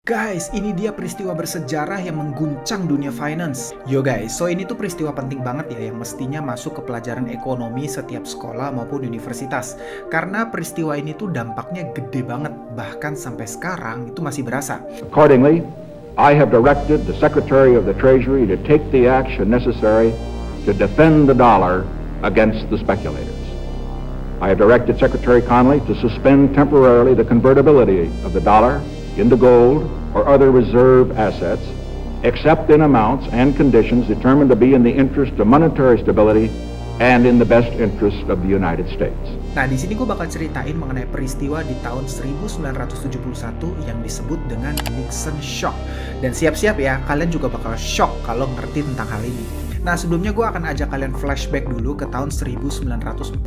Guys, ini dia peristiwa bersejarah yang mengguncang dunia finance. Yo guys, so ini tuh peristiwa penting banget ya yang mestinya masuk ke pelajaran ekonomi setiap sekolah maupun universitas. Karena peristiwa ini tuh dampaknya gede banget, bahkan sampai sekarang itu masih berasa. Accordingly, I have directed the Secretary of the Treasury to take the action necessary to defend the dollar against the speculators. I have directed Secretary Connally to suspend temporarily the convertibility of the dollar into gold or other reserve assets, except in amounts and conditions determined to be in the interest of monetary stability and in the best interest of the United States. Nah, di sini gue bakal ceritain mengenai peristiwa di tahun 1971 yang disebut dengan Nixon Shock. Dan siap-siap ya, kalian juga bakal shock kalau ngerti tentang hal ini. Nah, sebelumnya gue akan ajak kalian flashback dulu ke tahun 1944,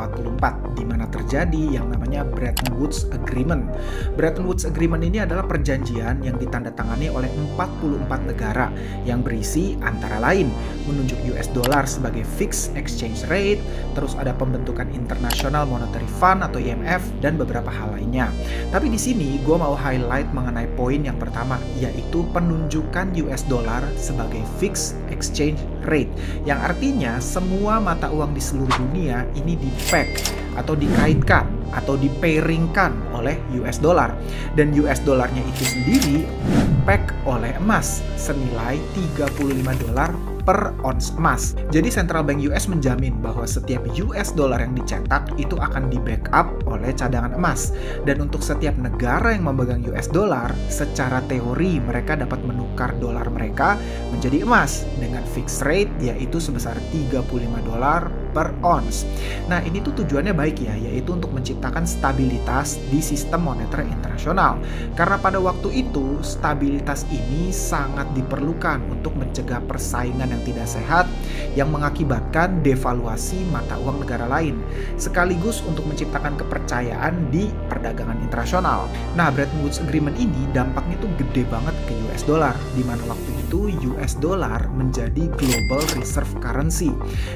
di mana terjadi yang namanya Bretton Woods Agreement. Bretton Woods Agreement ini adalah perjanjian yang ditandatangani oleh 44 negara yang berisi antara lain menunjuk US dollar sebagai fixed exchange rate, terus ada pembentukan International Monetary Fund atau IMF, dan beberapa hal lainnya. Tapi di sini gue mau highlight mengenai poin yang pertama, yaitu penunjukan US dollar sebagai fixed exchange rate, yang artinya semua mata uang di seluruh dunia ini di-peg atau dikaitkan atau di-pairingkan oleh US dollar, dan US dollarnya itu sendiri di-peg oleh emas senilai 35 dolar per ons emas. Jadi Central Bank US menjamin bahwa setiap US dollar yang dicetak itu akan di-backup oleh cadangan emas. Dan untuk setiap negara yang memegang US dollar, secara teori mereka dapat menukar dolar mereka menjadi emas dengan fixed rate yaitu sebesar 35 dolar per ons. Nah, ini tuh tujuannya baik ya, yaitu untuk menciptakan stabilitas di sistem moneter internasional. Karena pada waktu itu, stabilitas ini sangat diperlukan untuk mencegah persaingan yang tidak sehat yang mengakibatkan devaluasi mata uang negara lain, sekaligus untuk menciptakan kepercayaan di perdagangan internasional. Nah, Bretton Woods Agreement ini dampaknya tuh gede banget ke US dollar, di mana waktu itu US dollar menjadi global reserve currency.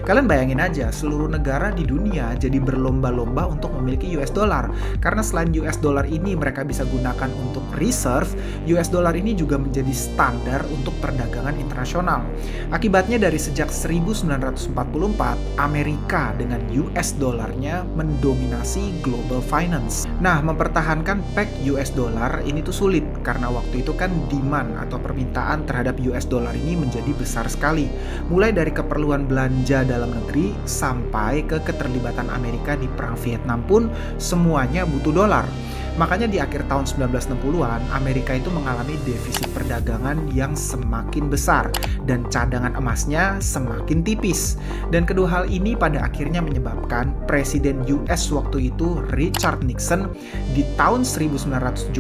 Kalian bayangin aja, seluruh negara di dunia jadi berlomba-lomba untuk memiliki US dollar. Karena selain US dollar ini mereka bisa gunakan untuk reserve, US dollar ini juga menjadi standar untuk perdagangan internasional. Akibatnya dari sejak 1944, Amerika dengan US dollarnya mendominasi global finance. Nah, mempertahankan peg US dollar ini tuh sulit karena waktu itu kan demand atau permintaan terhadap US dollar ini menjadi besar sekali. Mulai dari keperluan belanja dalam negeri sampai ke keterlibatan Amerika di perang Vietnam pun semuanya butuh dolar. Makanya di akhir tahun 1960-an, Amerika itu mengalami defisit perdagangan yang semakin besar dan cadangan emasnya semakin tipis. Dan kedua hal ini pada akhirnya menyebabkan Presiden US waktu itu Richard Nixon di tahun 1971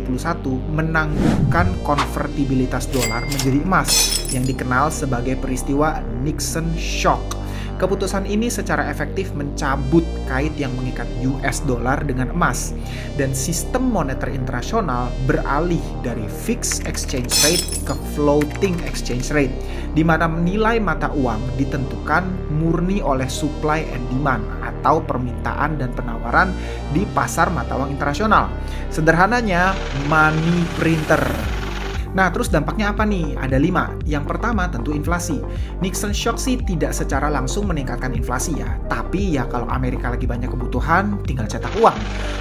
menangguhkan konvertibilitas dolar menjadi emas yang dikenal sebagai peristiwa Nixon Shock. Keputusan ini secara efektif mencabut kait yang mengikat US dollar dengan emas, dan sistem moneter internasional beralih dari fixed exchange rate ke floating exchange rate, di mana nilai mata uang ditentukan murni oleh supply and demand atau permintaan dan penawaran di pasar mata uang internasional. Sederhananya, money printer. Nah, terus dampaknya apa nih? Ada 5. Yang pertama tentu inflasi. Nixon Shock sih tidak secara langsung meningkatkan inflasi ya. Tapi ya kalau Amerika lagi banyak kebutuhan, tinggal cetak uang.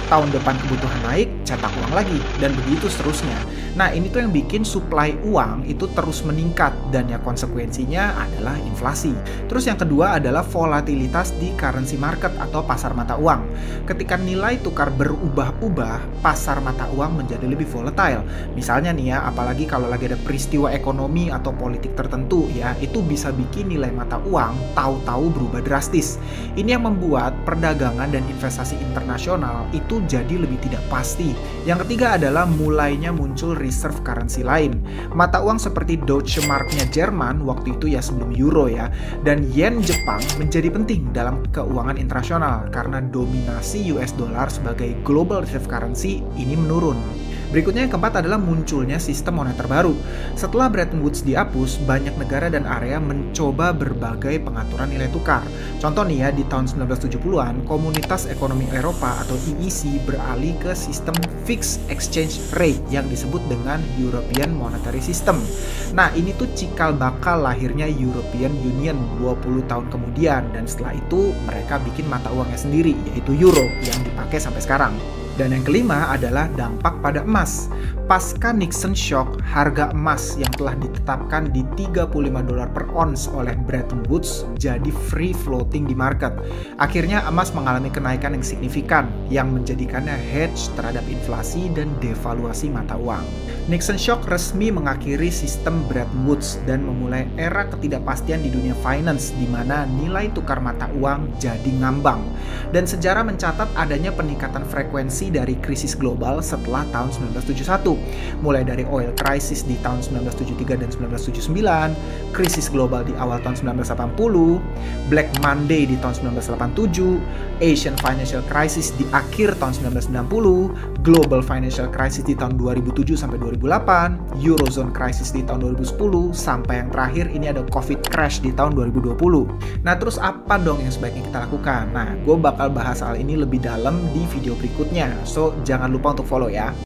Tahun depan kebutuhan naik, cetak uang lagi. Dan begitu seterusnya. Nah, ini tuh yang bikin supply uang itu terus meningkat. Dan ya konsekuensinya adalah inflasi. Terus yang kedua adalah volatilitas di currency market atau pasar mata uang. Ketika nilai tukar berubah-ubah, pasar mata uang menjadi lebih volatile. Misalnya nih ya, apalagi kalau lagi ada peristiwa ekonomi atau politik tertentu ya, itu bisa bikin nilai mata uang tahu-tahu berubah drastis. Ini yang membuat perdagangan dan investasi internasional itu jadi lebih tidak pasti. Yang ketiga adalah mulainya muncul reserve currency lain. Mata uang seperti Deutsche Mark-nya Jerman waktu itu ya sebelum euro ya, dan yen Jepang menjadi penting dalam keuangan internasional karena dominasi US dollar sebagai global reserve currency ini menurun. Berikutnya yang keempat adalah munculnya sistem moneter baru. Setelah Bretton Woods dihapus, banyak negara dan area mencoba berbagai pengaturan nilai tukar. Contoh nih ya, di tahun 1970-an, Komunitas Ekonomi Eropa atau EEC beralih ke sistem Fixed Exchange Rate yang disebut dengan European Monetary System. Nah, ini tuh cikal bakal lahirnya European Union 20 tahun kemudian, dan setelah itu mereka bikin mata uangnya sendiri, yaitu euro yang dipakai sampai sekarang. Dan yang kelima adalah dampak pada emas. Pasca Nixon Shock, harga emas yang telah ditetapkan di $35 per ons oleh Bretton Woods jadi free floating di market. Akhirnya emas mengalami kenaikan yang signifikan yang menjadikannya hedge terhadap inflasi dan devaluasi mata uang. Nixon Shock resmi mengakhiri sistem Bretton Woods dan memulai era ketidakpastian di dunia finance di mana nilai tukar mata uang jadi ngambang. Dan sejarah mencatat adanya peningkatan frekuensi dari krisis global setelah tahun 1971. Mulai dari oil crisis di tahun 1973 dan 1979, krisis global di awal tahun 1980, Black Monday di tahun 1987, Asian Financial Crisis di akhir tahun 1990, Global Financial Crisis di tahun 2007 sampai 2008, Eurozone Crisis di tahun 2010, sampai yang terakhir ini ada COVID Crash di tahun 2020. Nah, terus apa dong yang sebaiknya kita lakukan? Nah, gue bakal bahas hal ini lebih dalam di video berikutnya, so jangan lupa untuk follow ya.